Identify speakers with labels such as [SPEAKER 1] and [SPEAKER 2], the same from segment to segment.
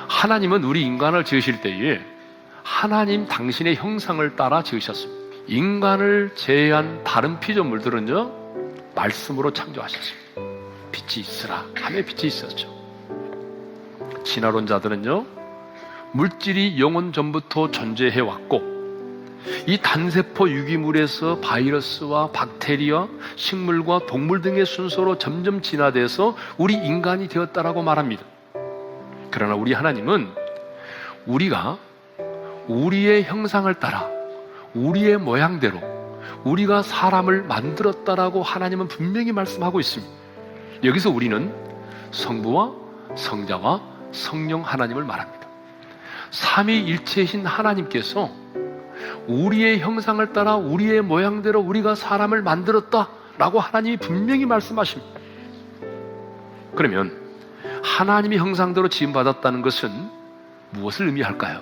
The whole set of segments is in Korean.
[SPEAKER 1] 하나님은 우리 인간을 지으실 때에 하나님 당신의 형상을 따라 지으셨습니다. 인간을 제외한 다른 피조물들은요, 말씀으로 창조하셨습니다. 빛이 있으라 하며 빛이 있었죠. 진화론자들은요, 물질이 영원 전부터 존재해왔고 이 단세포 유기물에서 바이러스와 박테리아, 식물과 동물 등의 순서로 점점 진화돼서 우리 인간이 되었다라고 말합니다. 그러나 우리 하나님은 우리가 우리의 형상을 따라 우리의 모양대로 우리가 사람을 만들었다라고 하나님은 분명히 말씀하고 있습니다. 여기서 우리는 성부와 성자와 성령 하나님을 말합니다. 삼위일체이신 하나님께서 우리의 형상을 따라 우리의 모양대로 우리가 사람을 만들었다라고 하나님이 분명히 말씀하십니다. 그러면 하나님의 형상대로 지음받았다는 것은 무엇을 의미할까요?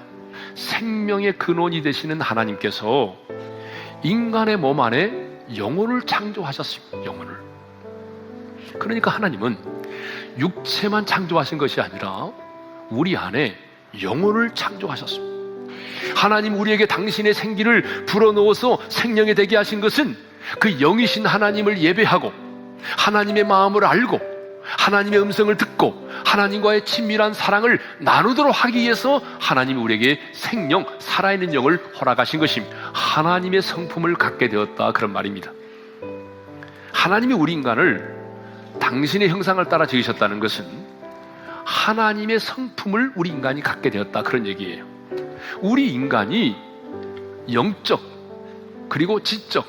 [SPEAKER 1] 생명의 근원이 되시는 하나님께서 인간의 몸 안에 영혼을 창조하셨습니다. 영혼을. 그러니까 하나님은 육체만 창조하신 것이 아니라 우리 안에 영혼을 창조하셨습니다. 하나님 우리에게 당신의 생기를 불어넣어서 생명이 되게 하신 것은 그 영이신 하나님을 예배하고 하나님의 마음을 알고 하나님의 음성을 듣고 하나님과의 친밀한 사랑을 나누도록 하기 위해서 하나님이 우리에게 생명, 살아있는 영을 허락하신 것입니다. 하나님의 성품을 갖게 되었다, 그런 말입니다. 하나님이 우리 인간을 당신의 형상을 따라 지으셨다는 것은 하나님의 성품을 우리 인간이 갖게 되었다, 그런 얘기예요. 우리 인간이 영적, 그리고 지적,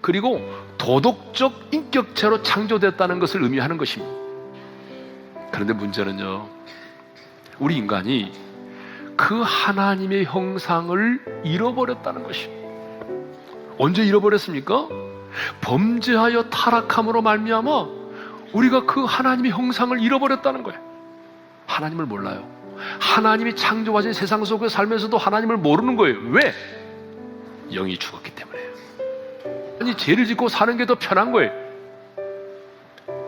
[SPEAKER 1] 그리고 도덕적 인격체로 창조됐다는 것을 의미하는 것입니다. 그런데 문제는요, 우리 인간이 그 하나님의 형상을 잃어버렸다는 것입니다. 언제 잃어버렸습니까? 범죄하여 타락함으로 말미암아 우리가 그 하나님의 형상을 잃어버렸다는 거예요. 하나님을 몰라요. 하나님이 창조하신 세상 속에 살면서도 하나님을 모르는 거예요. 왜? 영이 죽었기 때문에요. 아니, 죄를 짓고 사는 게 더 편한 거예요.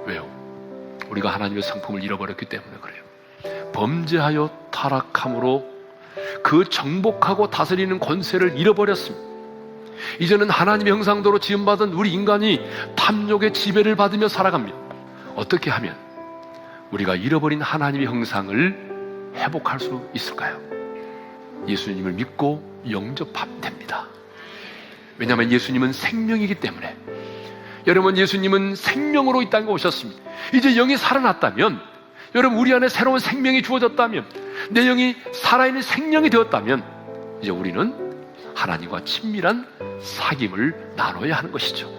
[SPEAKER 1] 왜요? 우리가 하나님의 성품을 잃어버렸기 때문에 그래요. 범죄하여 타락함으로 그 정복하고 다스리는 권세를 잃어버렸습니다. 이제는 하나님의 형상대로 지음받은 우리 인간이 탐욕의 지배를 받으며 살아갑니다. 어떻게 하면 우리가 잃어버린 하나님의 형상을 회복할 수 있을까요? 예수님을 믿고 영접하면 됩니다. 왜냐하면 예수님은 생명이기 때문에. 여러분, 예수님은 생명으로 이 땅에 오셨습니다. 이제 영이 살아났다면, 여러분 우리 안에 새로운 생명이 주어졌다면, 내 영이 살아있는 생명이 되었다면, 이제 우리는 하나님과 친밀한 사귐을 나눠야 하는 것이죠.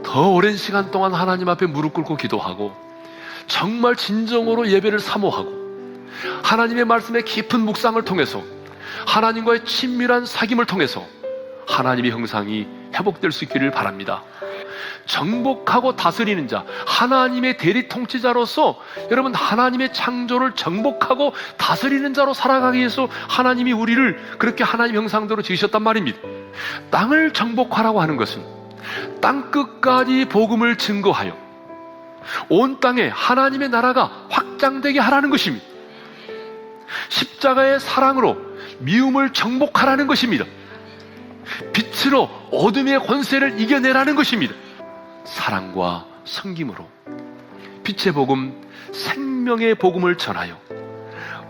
[SPEAKER 1] 더 오랜 시간 동안 하나님 앞에 무릎 꿇고 기도하고 정말 진정으로 예배를 사모하고 하나님의 말씀의 깊은 묵상을 통해서 하나님과의 친밀한 사귐을 통해서 하나님의 형상이 회복될 수 있기를 바랍니다. 정복하고 다스리는 자, 하나님의 대리 통치자로서 여러분 하나님의 창조를 정복하고 다스리는 자로 살아가기 위해서 하나님이 우리를 그렇게 하나님 형상대로 지으셨단 말입니다. 땅을 정복하라고 하는 것은 땅끝까지 복음을 증거하여 온 땅에 하나님의 나라가 확장되게 하라는 것입니다. 십자가의 사랑으로 미움을 정복하라는 것입니다. 빛으로 어둠의 권세를 이겨내라는 것입니다. 사랑과 섬김으로 빛의 복음, 생명의 복음을 전하여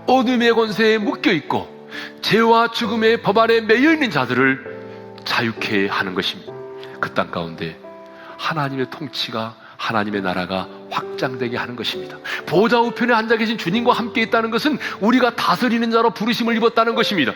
[SPEAKER 1] 어둠의 권세에 묶여있고 죄와 죽음의 법 아래 매여있는 자들을 자유케 하는 것입니다. 그 땅 가운데 하나님의 통치가, 하나님의 나라가 확장되게 하는 것입니다. 보좌 우편에 앉아 계신 주님과 함께 있다는 것은 우리가 다스리는 자로 부르심을 입었다는 것입니다.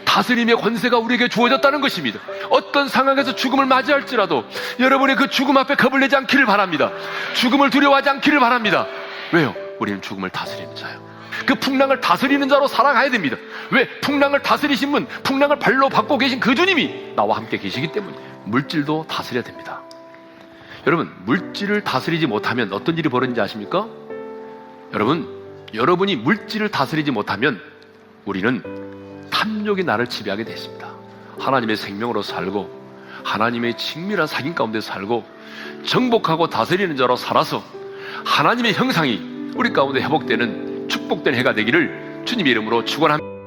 [SPEAKER 1] 다스림의 권세가 우리에게 주어졌다는 것입니다. 어떤 상황에서 죽음을 맞이할지라도 여러분의 그 죽음 앞에 겁을 내지 않기를 바랍니다. 죽음을 두려워하지 않기를 바랍니다. 왜요? 우리는 죽음을 다스리는 자예요. 그 풍랑을 다스리는 자로 살아가야 됩니다. 왜? 풍랑을 다스리신 분, 풍랑을 발로 밟고 계신 그 주님이 나와 함께 계시기 때문이에요. 물질도 다스려야 됩니다. 여러분, 물질을 다스리지 못하면 어떤 일이 벌어지는지 아십니까? 여러분이 물질을 다스리지 못하면 우리는 탐욕이 나를 지배하게 되어 있습니다. 하나님의 생명으로 살고 하나님의 친밀한 사귐 가운데 살고 정복하고 다스리는 자로 살아서 하나님의 형상이 우리 가운데 회복되는 축복된 해가 되기를 주님의 이름으로 축원합니다.